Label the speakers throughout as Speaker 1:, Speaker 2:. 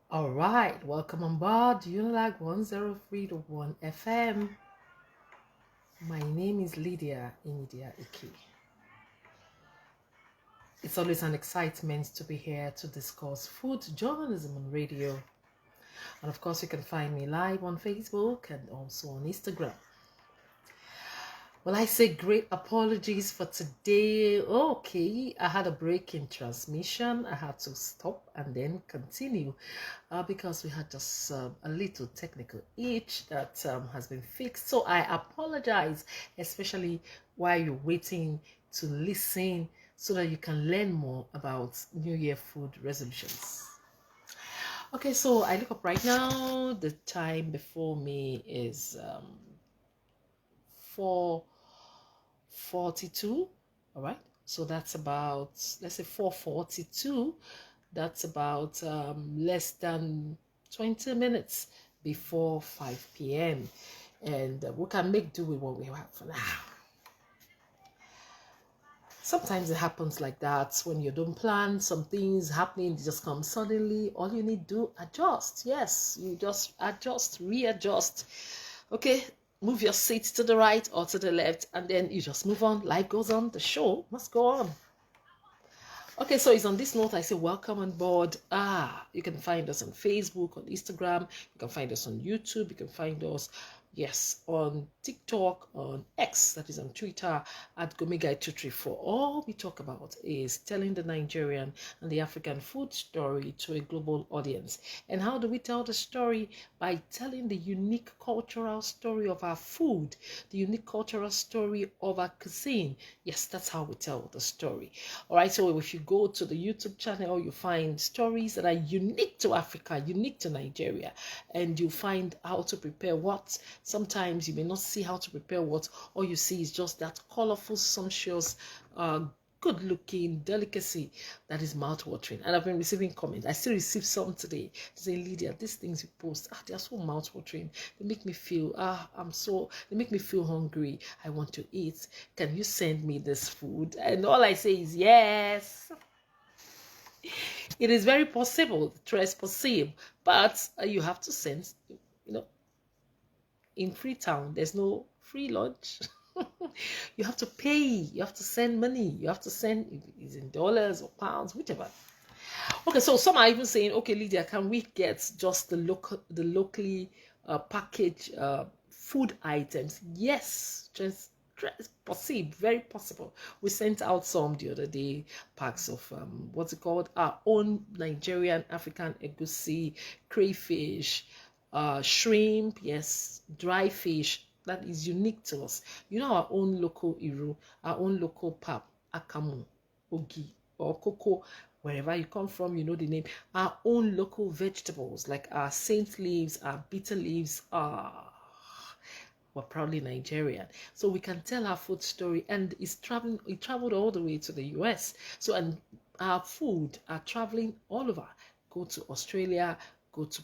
Speaker 1: All right, welcome on board Unilag 103.1 FM. My name is Lydia Inidia Iki. It's always an excitement to be here to discuss food journalism on radio. And of course, you can find me live on Facebook and also on Instagram. Well, I say great apologies for today. Okay, I had a break in transmission. I had to stop and then continue because we had just a little technical itch that has been fixed. So I apologize, especially while you're waiting to listen so that you can learn more about New Year food resolutions. Okay, so I look up right now. The time before me is 4:42. All right, so that's about, let's say, 4:42. That's about less than 20 minutes before 5 p.m. And we can make do with what we have for now. Sometimes it happens like that when you don't plan, some things happening, they just come suddenly. All you need to do, adjust. Yes, you just adjust, readjust. Okay, move your seat to the right or to the left, and then you just move on. Life goes on. The show must go on. Okay, so it's on this note I say welcome on board. You can find us on Facebook, on Instagram. You can find us on YouTube. You can find us, yes, on TikTok, on X, that is on Twitter, at Gomigai234. All we talk about is telling the Nigerian and the African food story to a global audience. And how do we tell the story? By telling the unique cultural story of our food, the unique cultural story of our cuisine. Yes, that's how we tell the story. All right, so if you go to the YouTube channel, you find stories that are unique to Africa, unique to Nigeria, and you find how to prepare what. Sometimes you may not see how to prepare what. All you see is just that colorful, sumptuous, good looking delicacy that is mouth-watering. And I've been receiving comments. I still receive some today saying, Lydia, these things you post, they're so mouth-watering. They make me feel they make me feel hungry. I want to eat. Can you send me this food? And all I say is yes. It is very possible, très possible, but you have to send, in Freetown, there's no free lunch. You have to pay, you have to send money, you have to send, it's in dollars or pounds, whichever. Okay, so some are even saying, okay, Lydia, can we get just the locally packaged food items? Yes, just possible, very possible. We sent out some the other day, packs of what's it called, our own Nigerian African egusi, crayfish, shrimp, yes, dry fish that is unique to us. You know, our own local iru, our own local pap, akamu, ogi, or cocoa, wherever you come from, you know the name. Our own local vegetables, like our saint leaves, our bitter leaves, we're proudly Nigerian. So we can tell our food story, and it traveled all the way to the US. So, and our food are traveling all over. Go to Australia, go to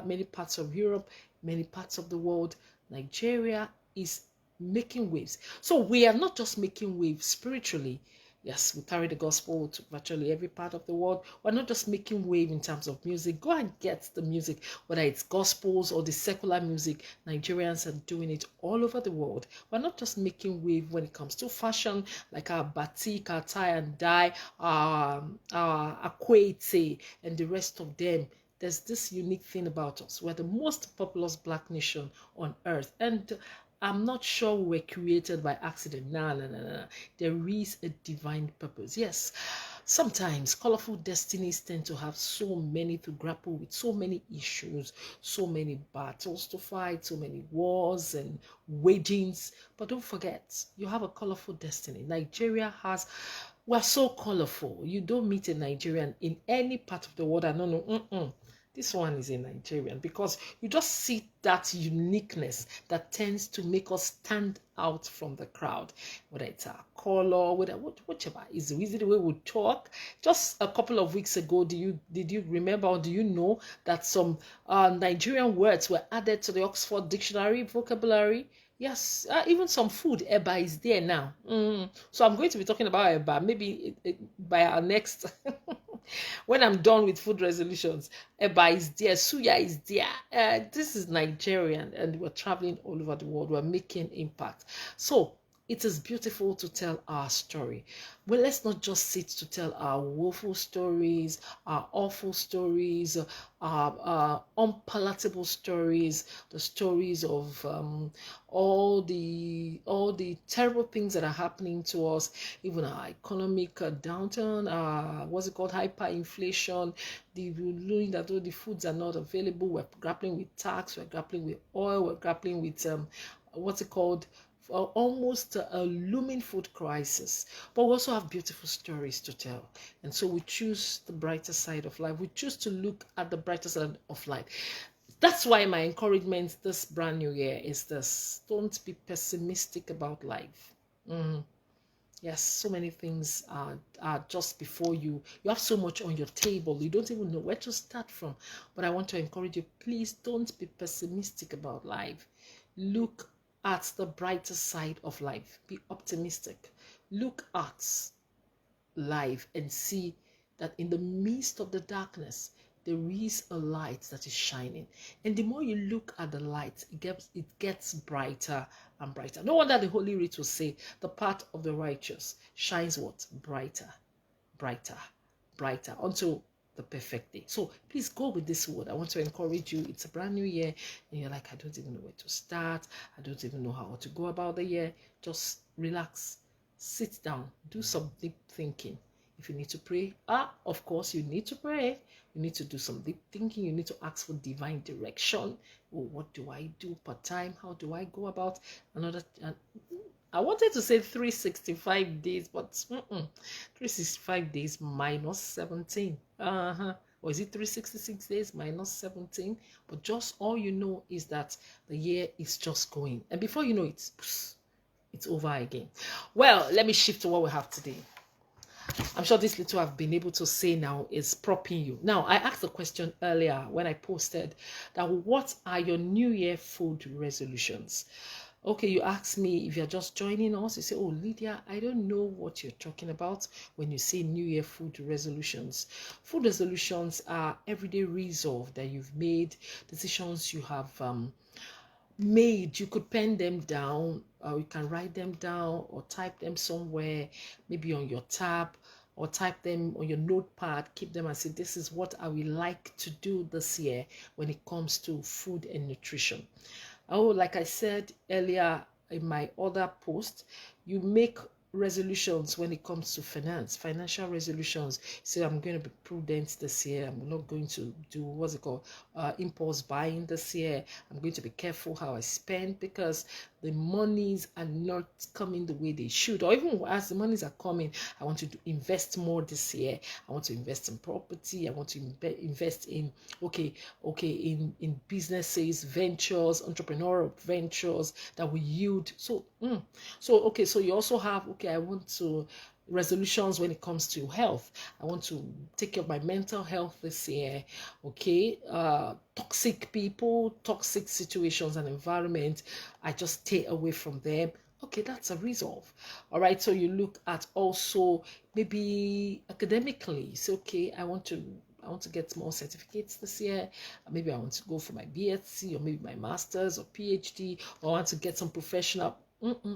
Speaker 1: many parts of Europe, many parts of the world. Nigeria is making waves. So we are not just making waves spiritually. Yes, we carry the gospel to virtually every part of the world. We're not just making wave in terms of music. Go and get the music, whether it's gospels or the secular music. Nigerians are doing it all over the world. We're not just making wave when it comes to fashion, like our batik, our tie and dye, our akwete, and the rest of them. There's this unique thing about us. We're the most populous black nation on earth. And I'm not sure we're created by accident. No. There is a divine purpose. Yes, sometimes colorful destinies tend to have so many to grapple with, so many issues, so many battles to fight, so many wars and wagings. But don't forget, you have a colorful destiny. Nigeria has, we're so colorful. You don't meet a Nigerian in any part of the world. No. This one is a Nigerian, because you just see that uniqueness that tends to make us stand out from the crowd, whether it's our color, whichever is the easy way we talk. Just a couple of weeks ago, did you remember, or do you know that some Nigerian words were added to the Oxford Dictionary vocabulary? Yes, even some food, eba is there now. So I'm going to be talking about eba maybe by our next When I'm done with food resolutions, eba is there, suya is there. This is Nigerian, and we're traveling all over the world. We're making impact. So it is beautiful to tell our story. Well, let's not just sit to tell our woeful stories, our awful stories, our unpalatable stories, the stories of all the terrible things that are happening to us, even our economic downturn, what's it called, hyperinflation, the knowing that all the foods are not available. We're grappling with tax, we're grappling with oil, we're grappling with what's it called, almost a looming food crisis. But we also have beautiful stories to tell, and so we choose the brighter side of life. We choose to look at the brighter side of life. That's why my encouragement this brand new year is this: don't be pessimistic about life. Yes, so many things are just before you. You have so much on your table. You don't even know where to start from. But I want to encourage you, please don't be pessimistic about life. Look at the brighter side of life. Be optimistic. Look at life and see that in the midst of the darkness, there is a light that is shining. And the more you look at the light, it gets brighter and brighter. No wonder the Holy Writ will say, the path of the righteous shines what? Brighter, brighter, brighter, until the perfect day. So please go with this word. I want to encourage you. It's a brand new year, and you're like, I don't even know where to start. I don't even know how to go about the year. Just relax, sit down, do some deep thinking. If you need to pray, of course you need to pray. You need to do some deep thinking. You need to ask for divine direction. Oh, what do I do part time? How do I go about another? I wanted to say 365 days, but 365 days minus 17. Or is it 366 days minus 17? But just all you know is that the year is just going. And before you know it, it's over again. Well, let me shift to what we have today. I'm sure this little I've been able to say now is propping you. Now, I asked a question earlier when I posted that what are your New Year food resolutions? Okay, you asked me if you're just joining us. You say, oh, Lydia, I don't know what you're talking about when you say New Year food resolutions. Food resolutions are everyday resolve that you've made, decisions you have made. You could pen them down, or you can write them down or type them somewhere, maybe on your tab, or type them on your notepad, keep them and say, this is what I would like to do this year when it comes to food and nutrition. Oh, like I said earlier in my other post, you make resolutions when it comes to financial resolutions. So I'm going to be prudent this year. I'm not going to do what's it called, impulse buying this year. I'm going to be careful how I spend, because the monies are not coming the way they should, or even as the monies are coming, I want to invest more this year. I want to invest in property. I want to invest in in businesses, ventures, entrepreneurial ventures that will yield. So you also have, I want to resolutions when it comes to health. I want to take care of my mental health this year. Toxic people, toxic situations and environment, I just stay away from them. Okay, that's a resolve. All right, so you look at also maybe academically. So I want to get more certificates this year. Maybe I want to go for my BSc, or maybe my master's or PhD, or I want to get some professional.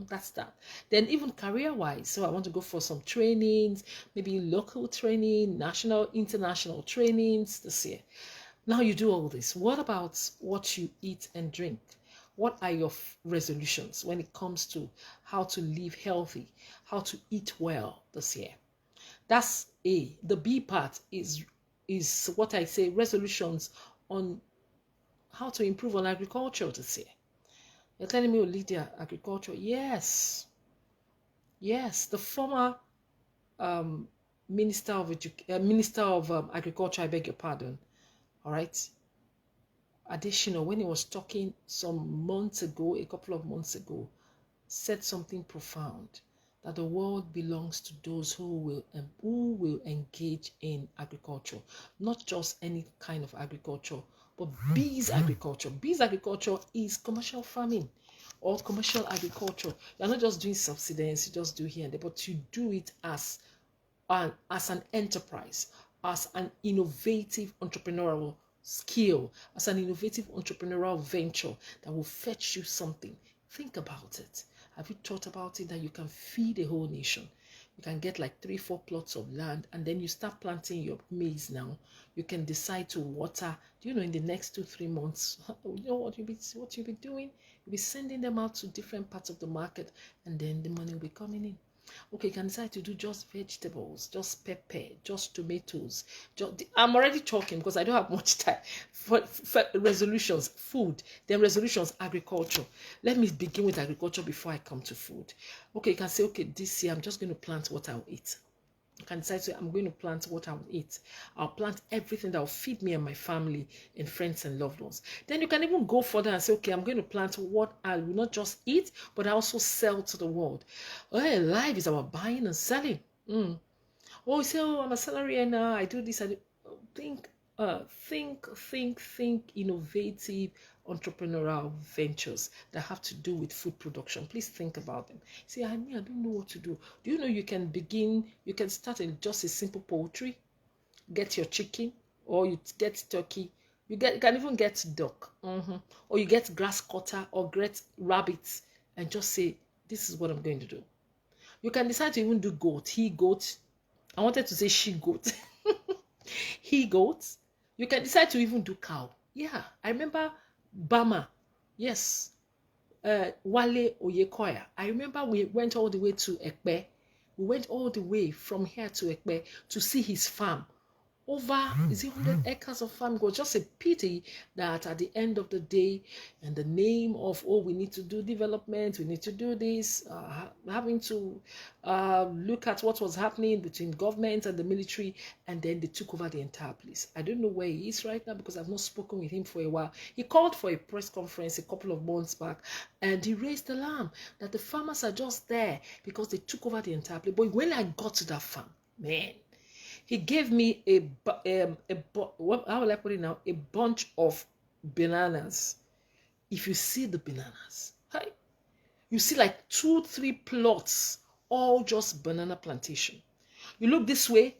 Speaker 1: That's that. Then even career-wise, so I want to go for some trainings, maybe local training, national, international trainings this year. Now you do all this. What about what you eat and drink? What are your resolutions when it comes to how to live healthy, how to eat well this year? That's A. The B part is what I say, resolutions on how to improve on agriculture this year. You're telling me, Lydia, agriculture? Yes. The former Minister of Agriculture, I beg your pardon, all right, Additional, when he was talking some months ago, a couple of months ago, said something profound, that the world belongs to those who will engage in agriculture, not just any kind of agriculture, but bees agriculture. Bees agriculture is commercial farming or commercial agriculture. You're not just doing subsistence, you just do here and there, but you do it as an enterprise, as an innovative entrepreneurial skill, as an innovative entrepreneurial venture that will fetch you something. Think about it. Have you thought about it that you can feed a whole nation? You can get like 3-4 plots of land, and then you start planting your maize now. You can decide to water. Do you know in the next 2-3 months, you know what you'll be doing? You'll be sending them out to different parts of the market, and then the money will be coming in. Okay, you can decide to do just vegetables, just pepper, just tomatoes. I'm already talking because I don't have much time. For resolutions, food, then resolutions, agriculture. Let me begin with agriculture before I come to food. Okay, you can say, okay, this year I'm just going to plant what I'll eat. You can decide to, I'm going to plant what I will eat. I'll plant everything that will feed me and my family and friends and loved ones. Then you can even go further and say, okay, I'm going to plant what I will not just eat, but I also sell to the world. Well, life is about buying and selling. Oh, you say, oh, I'm a salary earner, I do this, I do. Think innovative entrepreneurial ventures that have to do with food production. Please think about them. See, I don't know what to do. Do you know you can start in just a simple poultry, get your chicken, or you get turkey. You can even get duck, or you get grass cutter or get rabbits, and just say, this is what I'm going to do. You can decide to even do goat, he goat. I wanted to say she goat. He goats. You can decide to even do cow. Yeah, I remember Bama. Yes. Wale Oyekoya. I remember we went all the way to Ekpe. We went all the way from here to Ekpe to see his farm. Over, is it 100 acres of farm? It was just a pity that at the end of the day, in the name of, oh, we need to do development, we need to do this, having to look at what was happening between government and the military, and then they took over the entire place. I don't know where he is right now because I've not spoken with him for a while. He called for a press conference a couple of months back, and he raised the alarm that the farmers are just there because they took over the entire place. But when I got to that farm, man, he gave me how will I put it now? A bunch of bananas. If you see the bananas, hi, you see like 2-3 plots, all just banana plantation. You look this way,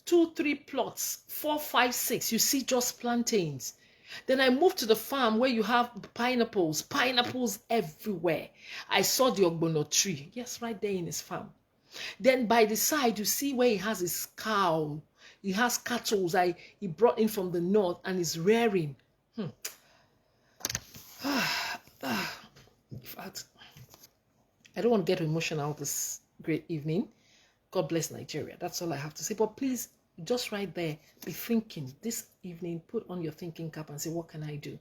Speaker 1: 2-3 plots, 4, 5, 6. You see just plantains. Then I moved to the farm where you have pineapples everywhere. I saw the ogbono tree, yes, right there in his farm. Then by the side, you see where he has his cow. He has cattle he brought in from the north and is rearing. In fact, I don't want to get emotional this great evening. God bless Nigeria. That's all I have to say. But please, just right there, be thinking this evening. Put on your thinking cap and say, what can I do?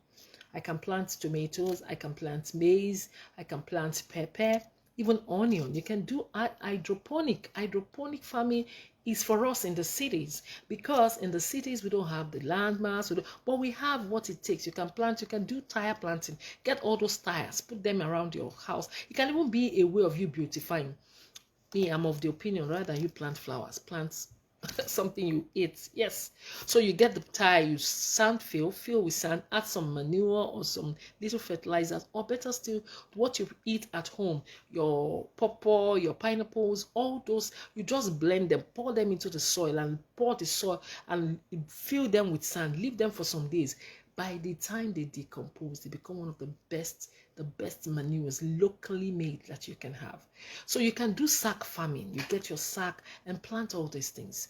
Speaker 1: I can plant tomatoes. I can plant maize. I can plant pepper. Even onion. You can do hydroponic. Hydroponic farming is for us in the cities, because in the cities we don't have the landmass, but we have what it takes. You can plant, you can do tire planting. Get all those tires, put them around your house. It can even be a way of you beautifying. Me, I'm of the opinion, rather than you plant flowers, plant something you eat. Yes. So you get the tire, you fill with sand, add some manure or some little fertilizers, or better still, what you eat at home, your pawpaw, your pineapples, all those, you just blend them, pour them into the soil, and pour the soil and fill them with sand, leave them for some days. By the time they decompose, they become one of the best manures locally made that you can have. So you can do sack farming. You get your sack and plant all these things.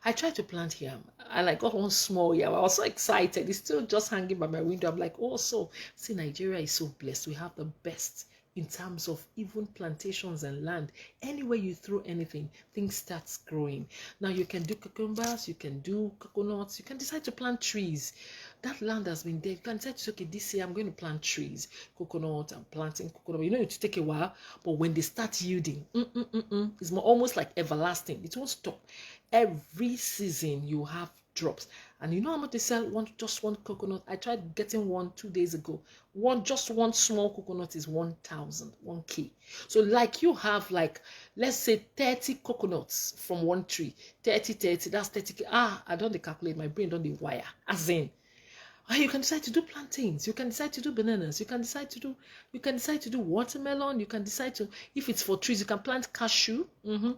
Speaker 1: I tried to plant here and I got one small yam. I was so excited. It's still just hanging by my window. I'm like, oh, so see, Nigeria is so blessed. We have the best in terms of even plantations and land. Anywhere you throw anything, things starts growing. Now you can do cucumbers, you can do coconuts, you can decide to plant trees. That land has been there. You can decide to say, okay, this year I'm going to plant trees, coconut, I'm planting coconut. You know, it will take a while, but when they start yielding, it's almost like everlasting. It won't stop. Every season you have drops. And you know how much they sell just one coconut? I tried getting one 2 days ago. Just one small coconut is 1,000, 1K. So like you have like, let's say 30 coconuts from one tree. 30, that's 30K. I don't calculate, my brain don't wire. As in, you can decide to do plantains, you can decide to do bananas, you can decide to do watermelon, you can decide to, if it's for trees, you can plant cashew. You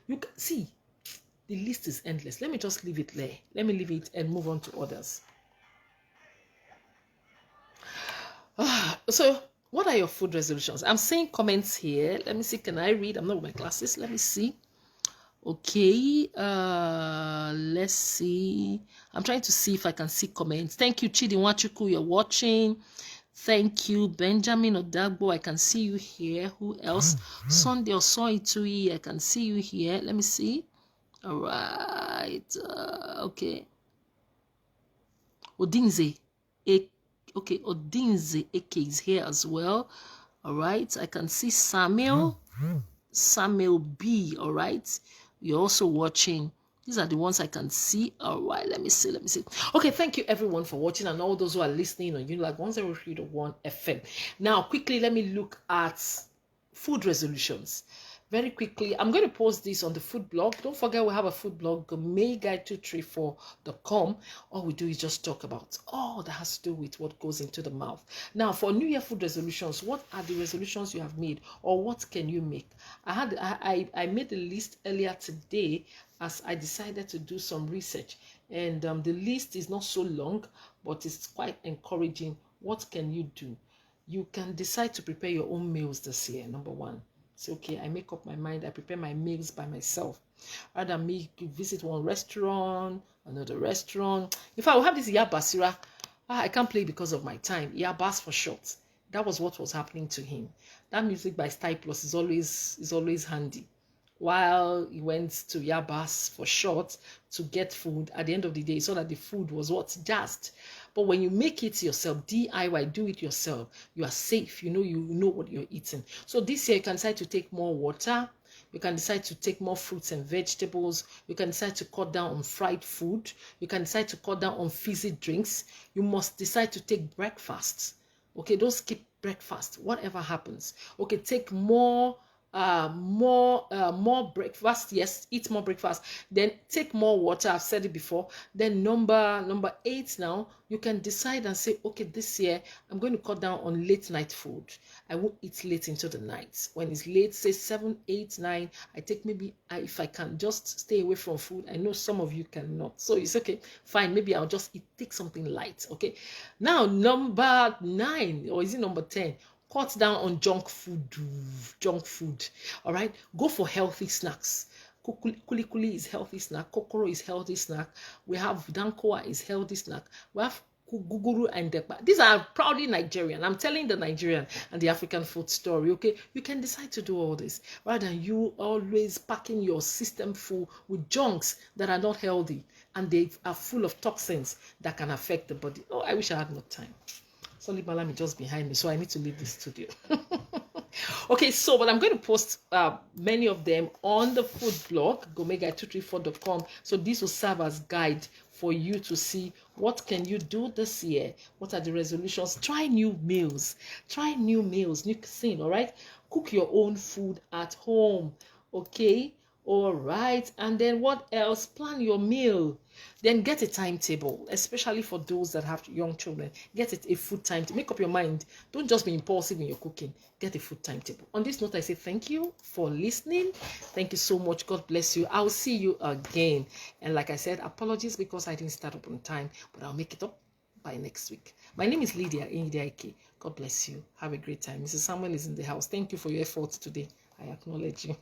Speaker 1: can see, The list is endless. Let me just leave it there. Let me leave it and move on to others. So what are your food resolutions? I'm seeing comments here. Let me see. Can I read? I'm not with my glasses. Let me see. Okay, let's see. I'm trying to see if I can see comments. Thank you, Chidi Wachuku, you're watching. Thank you, Benjamin Odagbo. I can see you here. Who else? Sunday Osoitui, I can see you here. Let me see. All right. Okay. Odinze. Okay, Odinze Eke is here as well. All right. I can see Samuel. Samuel B. All right. You're also watching. These are the ones I can see. All right, let me see. Okay, thank you everyone for watching and all those who are listening on Unilag 103.1 FM. Now, quickly, let me look at food resolutions. Very quickly, I'm going to post this on the food blog. Don't forget we have a food blog, gourmetguide234.com. All we do is just talk about all that has to do with what goes into the mouth. Now, for New Year food resolutions, what are the resolutions you have made, or what can you make? I made a list earlier today as I decided to do some research, and the list is not so long, but it's quite encouraging. What can you do? You can decide to prepare your own meals this year. Number one. It's okay, I make up my mind, I prepare my meals by myself. Rather than me visit one restaurant, another restaurant. In fact, we have this Yabasira. I can't play because of my time. Yabas for short. That was what was happening to him. That music by Style Plus is always handy. While he went to Yabas for short to get food, at the end of the day, he saw that the food was what? Just. But when you make it yourself, DIY, do it yourself, you are safe. You know what you're eating. So this year you can decide to take more water. You can decide to take more fruits and vegetables. You can decide to cut down on fried food. You can decide to cut down on fizzy drinks. You must decide to take breakfast. Okay, don't skip breakfast, whatever happens. Okay, take more breakfast. Yes, eat more breakfast, then take more water. I've said it before. Then number 8, now you can decide and say, okay, this year I'm going to cut down on late night food. I won't eat late into the night. When it's late, say 7, 8, 9, I take maybe if I can just stay away from food. I know some of you cannot, so it's okay, fine, maybe I'll just take something light. Okay, now number 9, or is it number 10? Cut down on junk food. All right, go for healthy snacks. Kuli is healthy snack. Kokoro is healthy snack. We have Dankoa is healthy snack. We have Guguru and Dekba. These are proudly Nigerian. I'm telling the Nigerian and the African food story. Okay, you can decide to do all this rather than you always packing your system full with junks that are not healthy and they are full of toxins that can affect the body. Oh, I wish I had more time. Solly Malam is just behind me, so I need to leave the studio. Okay, so but I'm going to post many of them on the food blog, gourmetguide234.com. So this will serve as guide for you to see what can you do this year. What are the resolutions? Try new meals. New cuisine. All right, cook your own food at home. Okay. All right, and then what else? Plan your meal. Then get a timetable, especially for those that have young children. Get it a food timetable. Make up your mind. Don't just be impulsive in your cooking. Get a food timetable. On this note, I say thank you for listening. Thank you so much. God bless you. I'll see you again. And like I said, apologies because I didn't start up on time, but I'll make it up by next week. My name is Lydia Indiaike. God bless you. Have a great time. Mrs. Samuel is in the house. Thank you for your efforts today. I acknowledge you.